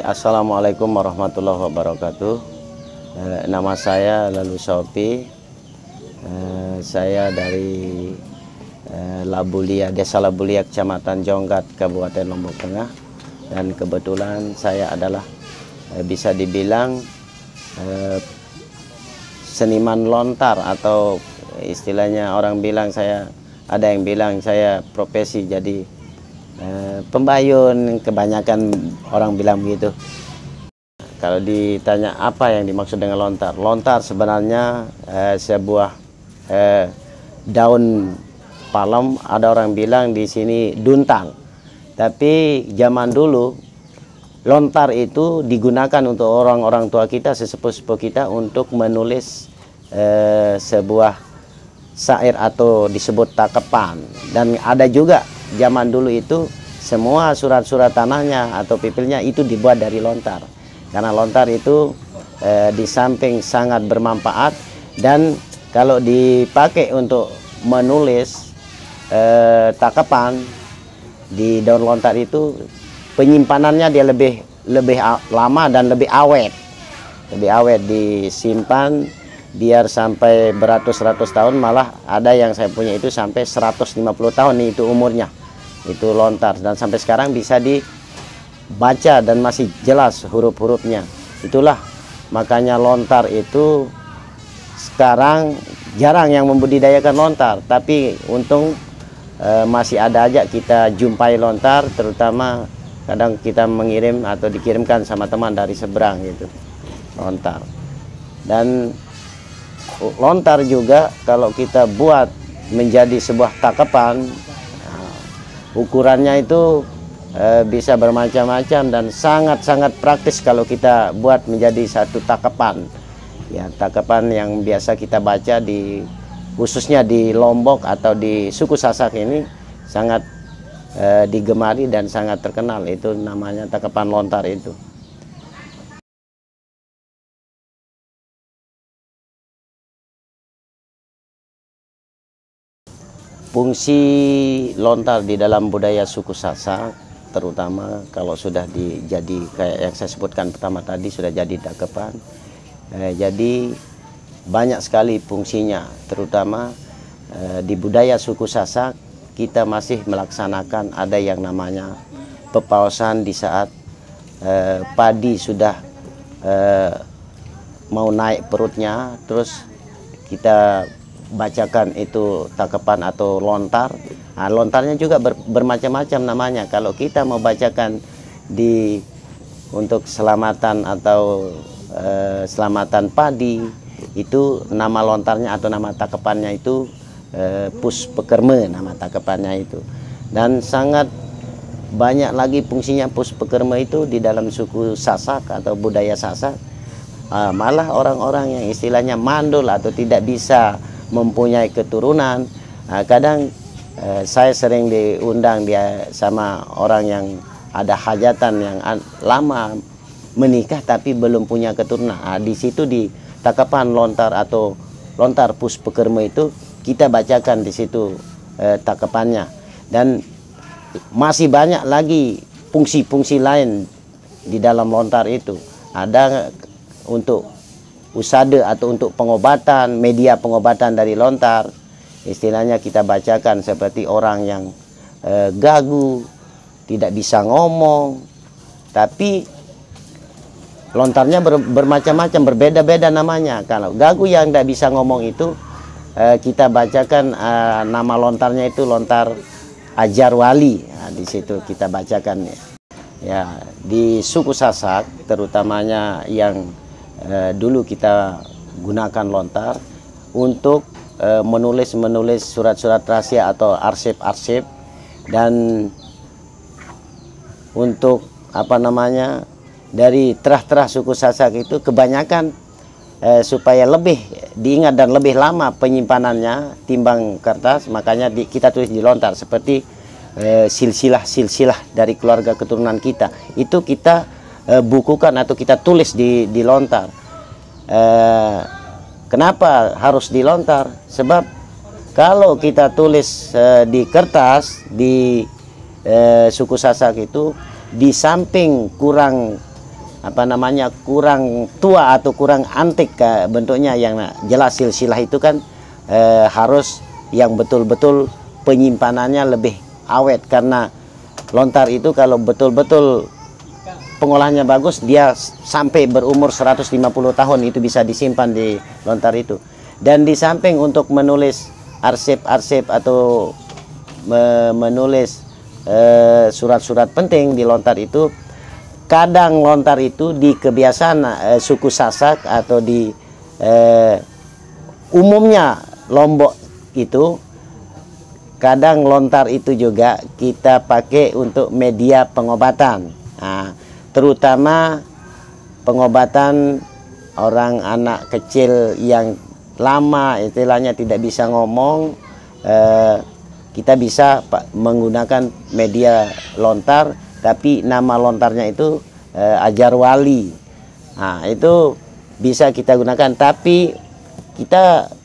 Assalamualaikum warahmatullahi wabarakatuh. Nama saya Lalu Sopi. Saya dari Labulia, Desa Labulia, Kecamatan Jonggat, Kabupaten Lombok Tengah. Dan kebetulan saya adalah bisa dibilang seniman lontar, atau istilahnya orang bilang ada yang bilang saya profesi jadi pembayun, kebanyakan orang bilang begitu. Kalau ditanya apa yang dimaksud dengan lontar, lontar sebenarnya sebuah daun palem. Ada orang bilang di sini duntang, tapi zaman dulu lontar itu digunakan untuk orang-orang tua kita, sesepuh-sepuh kita, untuk menulis sebuah syair atau disebut takepan. Dan ada juga zaman dulu itu semua surat-surat tanahnya atau pipilnya itu dibuat dari lontar, karena lontar itu di samping sangat bermanfaat, dan kalau dipakai untuk menulis takepan di daun lontar itu penyimpanannya dia lebih lama dan lebih awet disimpan biar sampai beratus-ratus tahun. Malah ada yang saya punya itu sampai 150 tahun nih itu umurnya, itu lontar, dan sampai sekarang bisa dibaca dan masih jelas huruf-hurufnya. Itulah makanya lontar itu sekarang jarang yang membudidayakan lontar, tapi untung masih ada aja kita jumpai lontar, terutama kadang kita mengirim atau dikirimkan sama teman dari seberang gitu, lontar. Dan lontar juga kalau kita buat menjadi sebuah takepan, ukurannya itu bisa bermacam-macam dan sangat-sangat praktis kalau kita buat menjadi satu takepan. Ya, takepan yang biasa kita baca khususnya di Lombok atau di suku Sasak ini sangat digemari dan sangat terkenal. Itu namanya takepan lontar itu. Fungsi lontar di dalam budaya suku Sasak, terutama kalau sudah jadi kayak yang saya sebutkan pertama tadi, sudah jadi takepan, jadi banyak sekali fungsinya. Terutama di budaya suku Sasak kita masih melaksanakan ada yang namanya pepausan di saat padi sudah mau naik perutnya, terus kita bacakan itu takepan atau lontar. Nah, lontarnya juga bermacam-macam namanya. Kalau kita mau bacakan untuk selamatan atau selamatan padi, itu nama lontarnya atau nama takepannya itu Puspekerme, nama takepannya itu. Dan sangat banyak lagi fungsinya Puspekerme itu di dalam suku Sasak atau budaya Sasak. Malah orang-orang yang istilahnya mandul atau tidak bisa mempunyai keturunan, kadang saya sering diundang sama orang yang ada hajatan yang lama menikah tapi belum punya keturunan. Di situ di takepan lontar atau lontar Puspekerme itu kita bacakan di situ tangkapannya. Dan masih banyak lagi fungsi-fungsi lain di dalam lontar itu. Ada untuk usada atau untuk pengobatan, media pengobatan dari lontar. Istilahnya kita bacakan seperti orang yang gagu, tidak bisa ngomong, tapi lontarnya bermacam-macam, berbeda-beda namanya. Kalau gagu yang tidak bisa ngomong itu, kita bacakan nama lontarnya itu lontar Ajar Wali. Nah, di situ kita bacakan ya. Di suku Sasak terutamanya yang dulu kita gunakan lontar untuk menulis surat-surat rahasia atau arsip-arsip, dan untuk apa namanya, dari terah-terah suku Sasak itu kebanyakan supaya lebih diingat dan lebih lama penyimpanannya timbang kertas, makanya kita tulis di lontar. Seperti silsilah dari keluarga keturunan kita itu kita bukukan atau kita tulis di lontar. Kenapa harus di lontar? Sebab kalau kita tulis di kertas di suku Sasak itu, di samping kurang apa namanya, kurang tua atau kurang antik bentuknya, yang jelas silsilah itu kan harus yang betul-betul penyimpanannya lebih awet, karena lontar itu kalau betul-betul pengolahannya bagus, dia sampai berumur 150 tahun itu bisa disimpan di lontar itu. Dan di samping untuk menulis arsip-arsip atau menulis surat-surat penting di lontar itu, kadang lontar itu di kebiasaan suku Sasak atau di umumnya Lombok itu, kadang lontar itu juga kita pakai untuk media pengobatan. Nah, terutama pengobatan orang anak kecil yang lama istilahnya tidak bisa ngomong, kita bisa menggunakan media lontar, tapi nama lontarnya itu Ajar Wali. Nah, itu bisa kita gunakan, tapi kita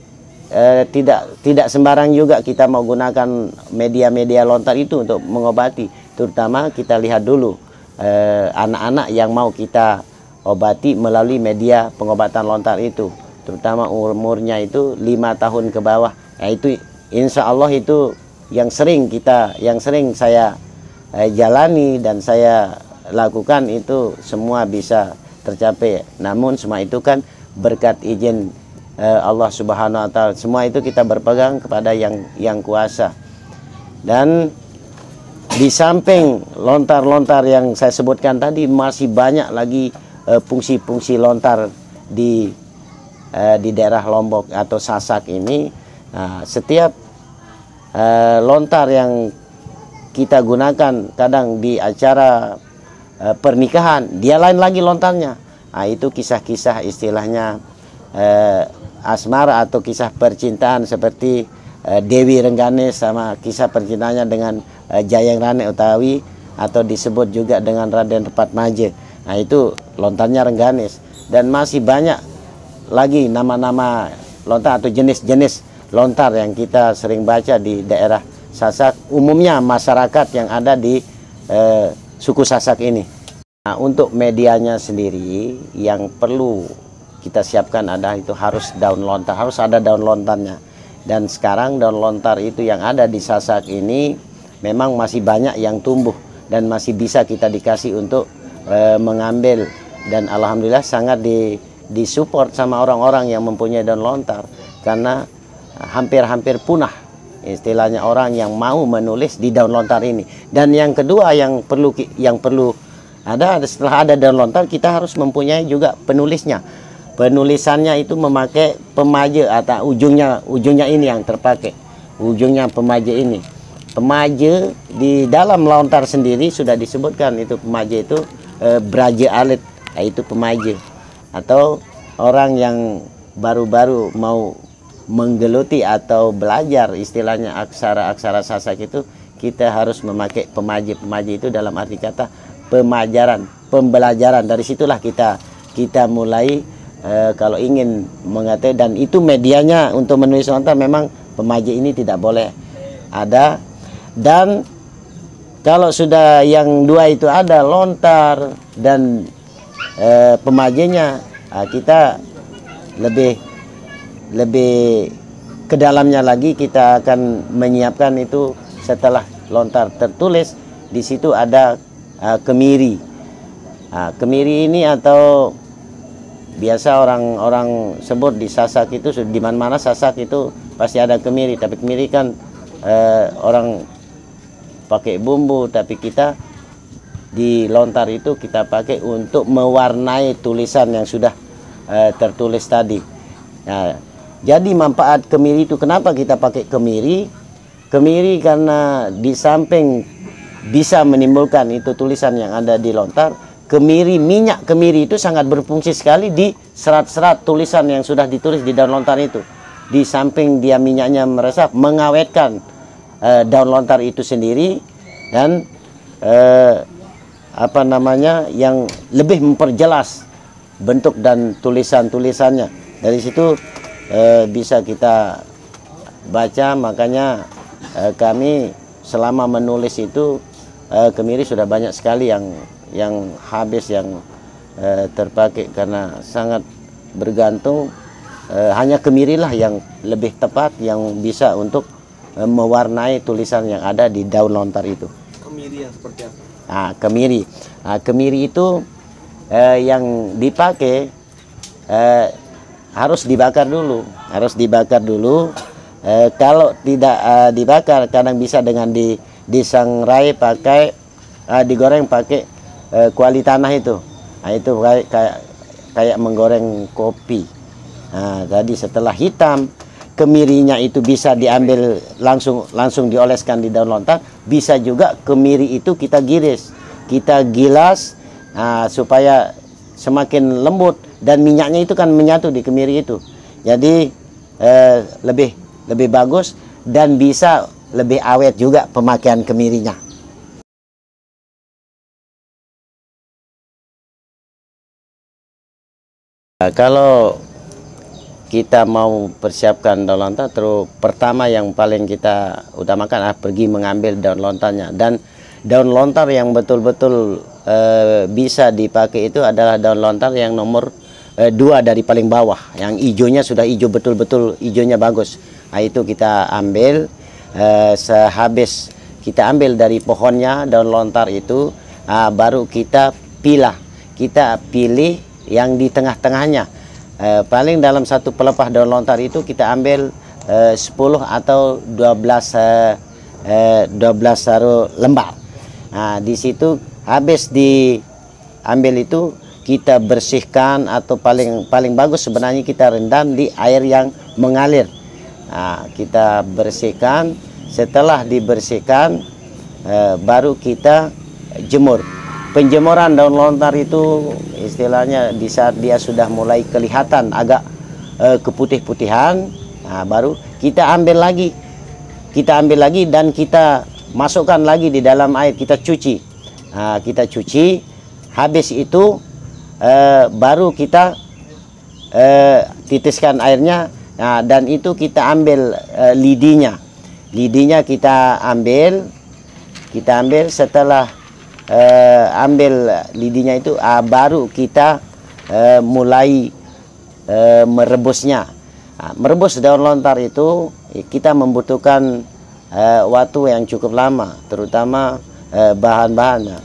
tidak sembarang juga kita mau gunakan media-media lontar itu untuk mengobati. Terutama kita lihat dulu anak-anak yang mau kita obati melalui media pengobatan lontar itu, terutama umurnya itu 5 tahun ke bawah. Nah, itu insya Allah itu yang sering saya jalani dan saya lakukan, itu semua bisa tercapai. Namun semua itu kan berkat izin Allah Subhanahu wa Ta'ala. Semua itu kita berpegang kepada yang kuasa. Dan di samping lontar-lontar yang saya sebutkan tadi, masih banyak lagi fungsi-fungsi lontar di daerah Lombok atau Sasak ini. Nah, setiap lontar yang kita gunakan kadang di acara pernikahan, dia lain lagi lontarnya. Nah, itu kisah-kisah istilahnya asmara atau kisah percintaan, seperti Dewi Rengganis sama kisah percintaannya dengan Jayang Rane Utawi, atau disebut juga dengan Raden Repatmaje. Nah, itu lontarnya Rengganis. Dan masih banyak lagi nama-nama lontar atau jenis-jenis lontar yang kita sering baca di daerah Sasak, umumnya masyarakat yang ada di suku Sasak ini. Nah, untuk medianya sendiri yang perlu kita siapkan adalah itu harus daun lontar, harus ada daun lontarnya. Dan sekarang daun lontar itu yang ada di Sasak ini memang masih banyak yang tumbuh dan masih bisa kita dikasih untuk mengambil, dan alhamdulillah sangat disupport sama orang-orang yang mempunyai daun lontar, karena hampir-hampir punah istilahnya orang yang mau menulis di daun lontar ini. Dan yang kedua yang perlu ada setelah ada daun lontar, kita harus mempunyai juga penulisnya. Penulisannya itu memakai pemaje atau ujungnya ini yang terpakai, ujungnya pemaje ini. Pemaje di dalam lontar sendiri sudah disebutkan, itu pemaje itu braja alit, yaitu pemaje. Atau orang yang baru-baru mau menggeluti atau belajar istilahnya aksara-aksara Sasak itu, kita harus memakai pemaje. Pemaje itu dalam arti kata pemajaran, pembelajaran. Dari situlah kita mulai kalau ingin mengatakan. Dan itu medianya untuk menulis lontar memang pemaje ini tidak boleh ada. Dan kalau sudah yang dua itu ada, lontar dan pemajenya, kita lebih ke dalamnya lagi. Kita akan menyiapkan itu setelah lontar tertulis. Di situ ada kemiri. Kemiri ini atau biasa orang-orang sebut di Sasak itu, di mana-mana Sasak itu pasti ada kemiri. Tapi kemiri kan orang pakai bumbu, tapi kita di lontar itu kita pakai untuk mewarnai tulisan yang sudah tertulis tadi. Nah, jadi manfaat kemiri itu, kenapa kita pakai kemiri? Kemiri karena di samping bisa menimbulkan itu tulisan yang ada di lontar, kemiri, minyak kemiri itu sangat berfungsi sekali di serat-serat tulisan yang sudah ditulis di daun lontar itu. Di samping dia minyaknya meresap, mengawetkan daun lontar itu sendiri, dan apa namanya, yang lebih memperjelas bentuk dan tulisan-tulisannya. Dari situ bisa kita baca. Makanya kami selama menulis itu kemiri sudah banyak sekali yang habis, yang terpakai, karena sangat bergantung. Hanya kemirilah yang lebih tepat, yang bisa untuk mewarnai tulisan yang ada di daun lontar itu. Kemiri yang seperti apa? Kemiri itu yang dipakai harus dibakar dulu. Kalau tidak dibakar, kadang bisa dengan disangrai pakai digoreng pakai kuali tanah itu. Itu kayak menggoreng kopi. Tadi setelah hitam, kemirinya itu bisa diambil langsung dioleskan di daun lontar. Bisa juga kemiri itu kita gilas supaya semakin lembut, dan minyaknya itu kan menyatu di kemiri itu. Jadi lebih bagus, dan bisa lebih awet juga pemakaian kemirinya. Kalau kita mau persiapkan daun lontar, terus pertama yang paling kita utamakan pergi mengambil daun lontarnya. Dan daun lontar yang betul-betul bisa dipakai itu adalah daun lontar yang nomor 2 dari paling bawah, yang hijaunya sudah hijau betul-betul, hijaunya bagus. Itu kita ambil, sehabis kita ambil dari pohonnya daun lontar itu, baru kita pilih yang di tengah-tengahnya. Paling dalam satu pelepah daun lontar itu kita ambil 10 atau 12 lembar. Di situ habis diambil itu kita bersihkan, atau paling bagus sebenarnya kita rendam di air yang mengalir. Kita bersihkan. Setelah dibersihkan, baru kita jemur. Penjemuran daun lontar itu istilahnya di saat dia sudah mulai kelihatan agak keputih-putihan, baru kita ambil lagi dan kita masukkan lagi di dalam air, kita cuci. Habis itu baru kita titiskan airnya, dan itu kita ambil lidinya kita ambil. Setelah ambil lidinya itu, baru kita mulai merebusnya. Merebus daun lontar itu kita membutuhkan waktu yang cukup lama, terutama bahan-bahannya.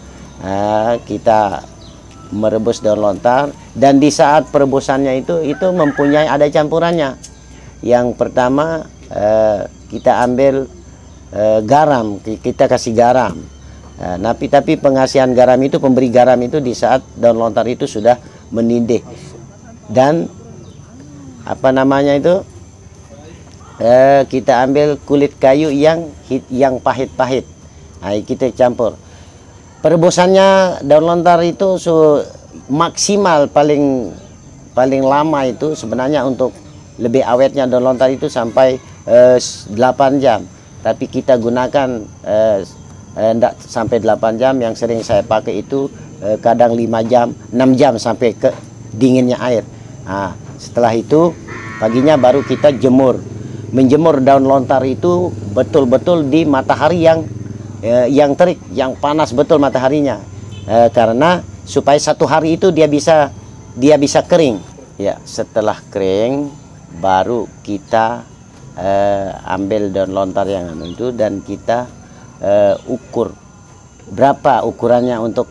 Kita merebus daun lontar, dan di saat perebusannya itu mempunyai ada campurannya. Yang pertama kita ambil garam, kita kasih garam. Tapi pengasihan garam itu, pemberi garam itu di saat daun lontar itu sudah mendidih. Dan apa namanya itu, kita ambil kulit kayu yang pahit-pahit. Kita campur. Perebusannya daun lontar itu maksimal paling lama itu sebenarnya untuk lebih awetnya daun lontar itu sampai 8 jam. Tapi kita gunakan enggak sampai 8 jam. Yang sering saya pakai itu kadang 5 jam, 6 jam sampai ke dinginnya air. Setelah itu paginya baru kita jemur. menjemur daun lontar itu betul-betul di matahari yang terik, yang panas betul mataharinya, karena supaya 1 hari itu dia bisa kering. Ya, setelah kering baru kita ambil daun lontar yang itu dan kita ukur berapa ukurannya untuk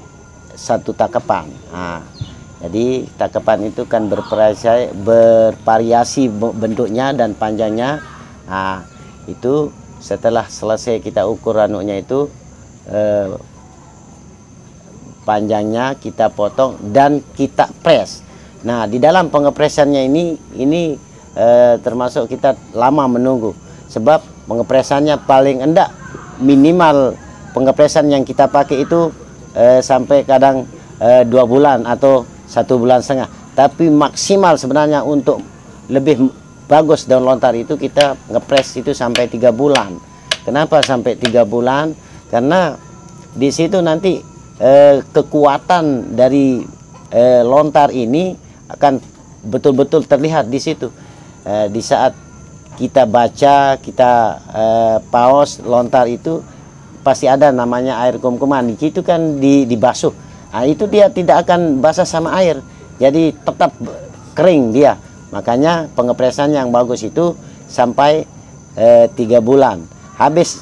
1 tangkapan. Nah, jadi tangkapan itu kan bervariasi bentuknya dan panjangnya. Nah, itu setelah selesai kita ukur anunya itu, panjangnya kita potong dan kita press. Nah, di dalam pengepresannya ini termasuk kita lama menunggu, sebab pengepresannya paling enggak minimal pengepresan yang kita pakai itu sampai kadang 2 bulan atau 1,5 bulan. Tapi maksimal sebenarnya untuk lebih bagus daun lontar itu kita ngepres itu sampai 3 bulan. Kenapa sampai 3 bulan? Karena di situ nanti kekuatan dari lontar ini akan betul-betul terlihat di situ. Di saat kita baca, kita paus lontar itu pasti ada namanya air kum-kuman. Di situ kan dibasuh. Nah, itu dia tidak akan basah sama air. Jadi tetap kering dia. Makanya pengepresan yang bagus itu sampai 3 bulan. Habis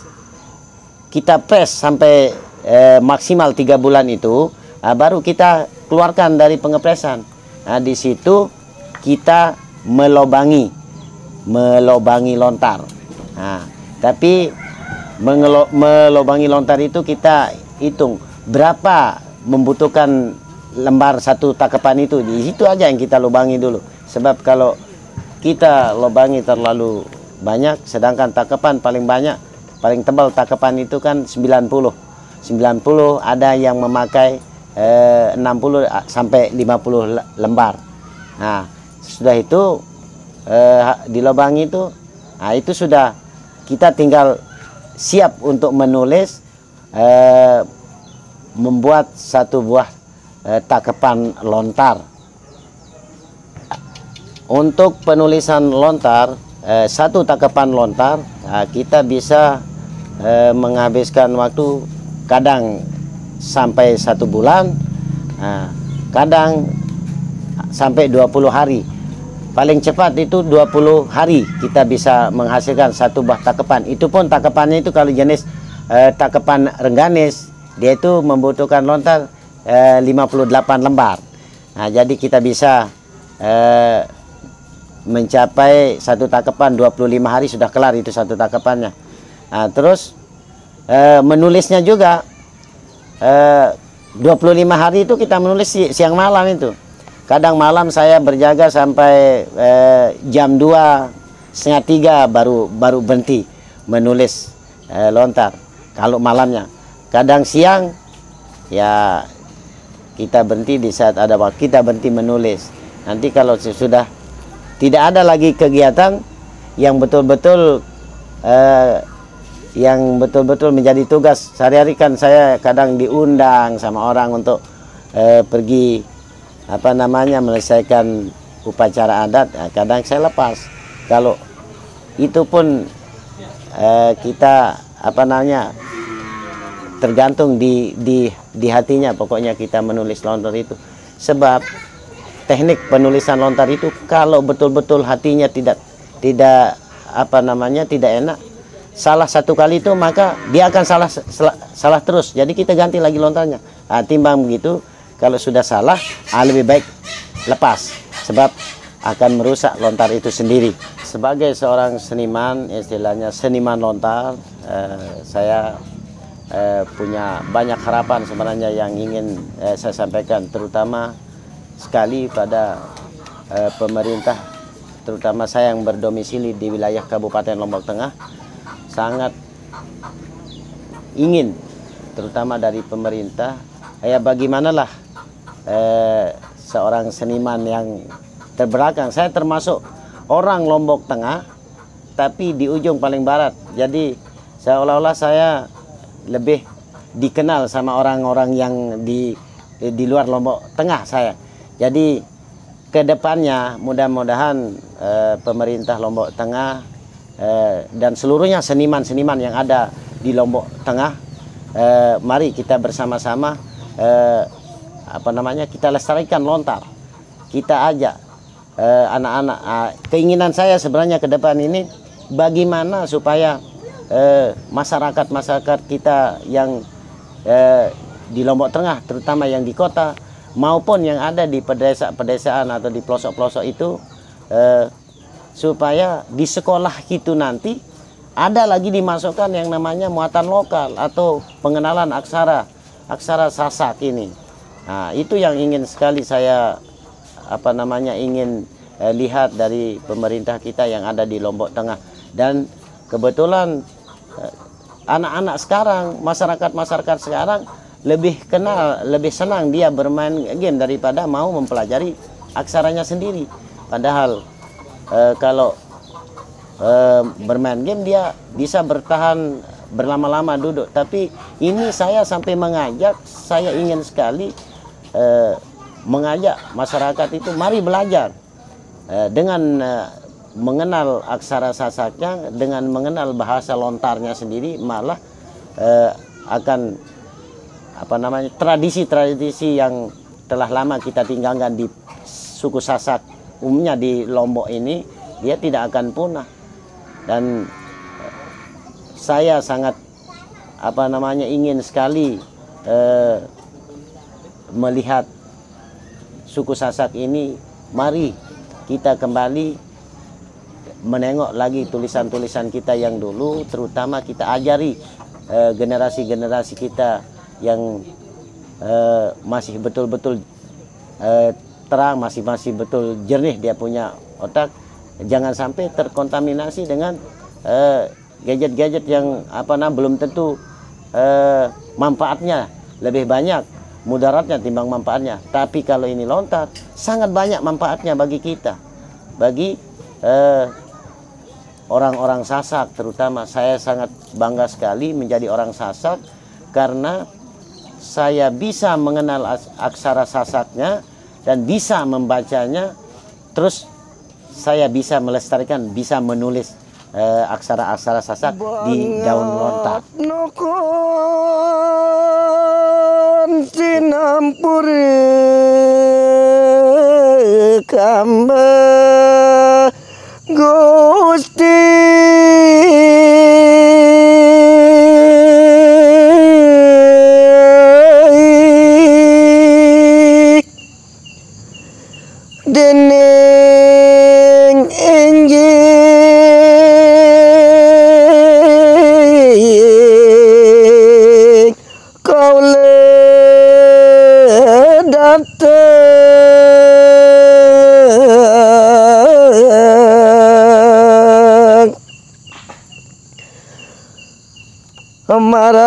kita press sampai maksimal 3 bulan itu, baru kita keluarkan dari pengepresan. Nah, di situ kita melobangi lontar. Nah, tapi melobangi lontar itu kita hitung berapa membutuhkan lembar 1 tangkapan itu. Di situ aja yang kita lubangi dulu. Sebab kalau kita lubangi terlalu banyak, sedangkan tangkapan paling banyak, paling tebal tangkapan itu kan 90. Ada yang memakai 60 sampai 50 lembar. Nah, sudah itu di lubang itu, nah itu sudah kita tinggal siap untuk menulis, membuat 1 buah tangkapan lontar. Untuk penulisan lontar, 1 tangkapan lontar, kita bisa menghabiskan waktu kadang sampai 1 bulan, kadang sampai 20 hari. Paling cepat itu 20 hari kita bisa menghasilkan 1 buah tangkapan. Itu pun tangkapannya itu kalau jenis tangkapan rengganis, dia itu membutuhkan lontar 58 lembar. Nah, jadi kita bisa mencapai 1 tangkapan 25 hari sudah kelar itu 1 tangkapannya. Nah, terus menulisnya juga 25 hari itu kita menulis siang malam itu. Kadang malam saya berjaga sampai jam 2, setengah 3 baru berhenti menulis lontar kalau malamnya. Kadang siang ya kita berhenti di saat ada waktu, kita berhenti menulis. Nanti kalau sudah tidak ada lagi kegiatan yang betul-betul menjadi tugas sehari-hari, kan saya kadang diundang sama orang untuk pergi menyelesaikan upacara adat. Nah, kadang saya lepas. Kalau itu pun kita tergantung di hatinya, pokoknya kita menulis lontar itu. Sebab teknik penulisan lontar itu kalau betul-betul hatinya tidak enak, salah 1 kali itu maka dia akan salah terus. Jadi kita ganti lagi lontarnya. Nah, timbang begitu, kalau sudah salah, lebih baik lepas, sebab akan merusak lontar itu sendiri. Sebagai seorang seniman, istilahnya seniman lontar, saya punya banyak harapan sebenarnya yang ingin saya sampaikan, terutama sekali pada pemerintah, terutama saya yang berdomisili di wilayah Kabupaten Lombok Tengah. Sangat ingin, terutama dari pemerintah, bagaimanalah seorang seniman yang terbelakang. Saya termasuk orang Lombok Tengah, tapi di ujung paling barat. Jadi seolah-olah saya lebih dikenal sama orang-orang yang di luar Lombok Tengah saya. Jadi kedepannya mudah-mudahan pemerintah Lombok Tengah dan seluruhnya seniman-seniman yang ada di Lombok Tengah, mari kita bersama-sama kita lestarikan lontar. Kita ajak anak-anak. Keinginan saya sebenarnya ke depan ini bagaimana supaya masyarakat kita yang di Lombok Tengah, terutama yang di kota maupun yang ada di pedesaan atau di pelosok-pelosok itu, supaya di sekolah itu nanti ada lagi dimasukkan yang namanya muatan lokal atau pengenalan aksara Sasak ini. Nah, itu yang ingin sekali saya ingin lihat dari pemerintah kita yang ada di Lombok Tengah. Dan kebetulan anak-anak sekarang, masyarakat sekarang lebih senang dia bermain game daripada mau mempelajari aksaranya sendiri. Padahal kalau bermain game dia bisa bertahan berlama-lama duduk. Tapi ini saya sampai saya ingin sekali mengajak masyarakat itu mari belajar dengan mengenal aksara Sasaknya, dengan mengenal bahasa lontarnya sendiri, malah akan tradisi-tradisi yang telah lama kita tinggalkan di suku Sasak umumnya di Lombok ini, dia tidak akan punah. Dan saya sangat ingin sekali melihat suku Sasak ini. Mari kita kembali menengok lagi tulisan-tulisan kita yang dulu, terutama kita ajari generasi-generasi kita yang masih betul-betul terang, masih betul jernih dia punya otak. Jangan sampai terkontaminasi dengan gadget-gadget yang belum tentu manfaatnya lebih banyak mudaratnya timbang manfaatnya. Tapi kalau ini lontar, sangat banyak manfaatnya bagi kita, bagi orang-orang Sasak terutama. Saya sangat bangga sekali menjadi orang Sasak karena saya bisa mengenal aksara Sasaknya dan bisa membacanya, terus saya bisa melestarikan, bisa menulis aksara-aksara Sasak di daun lontar. Sinampuri kamba Gusti dening enjing kaule datang amarah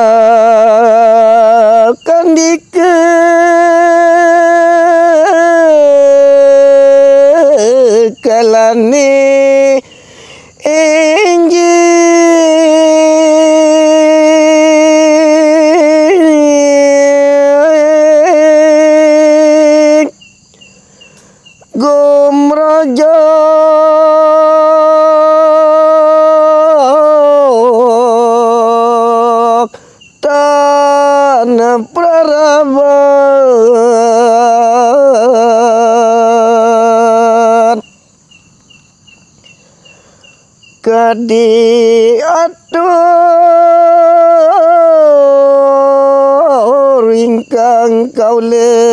kandike kalani enjing gumraja tanah praraban kadi atur ingkang kaule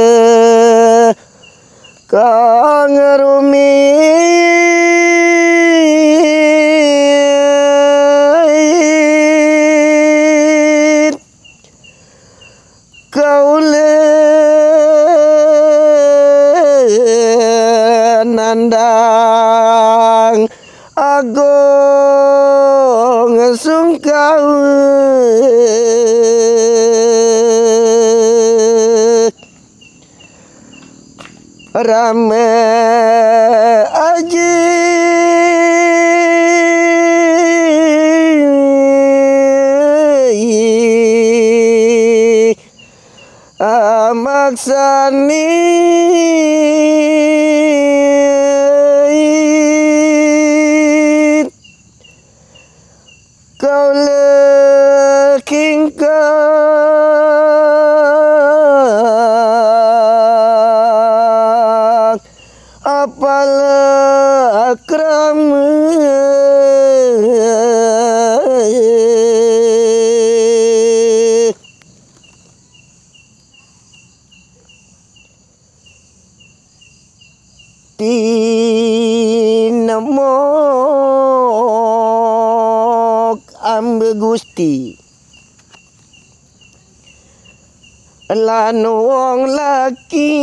kang rumit kaule nandang agung sungkau rame aji amaksani kau lekingkang apalah krama tinemok ambe Gusti lan wong laki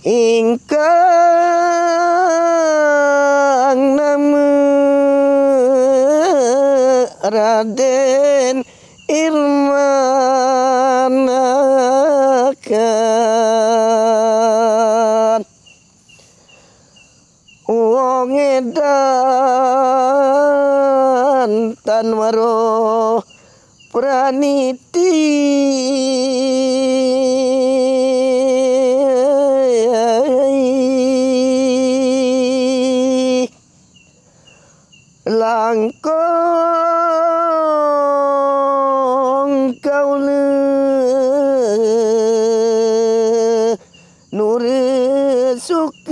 ingkang nama Raden Irmanakan wong edan tan waro praniti langkong kaula nur suk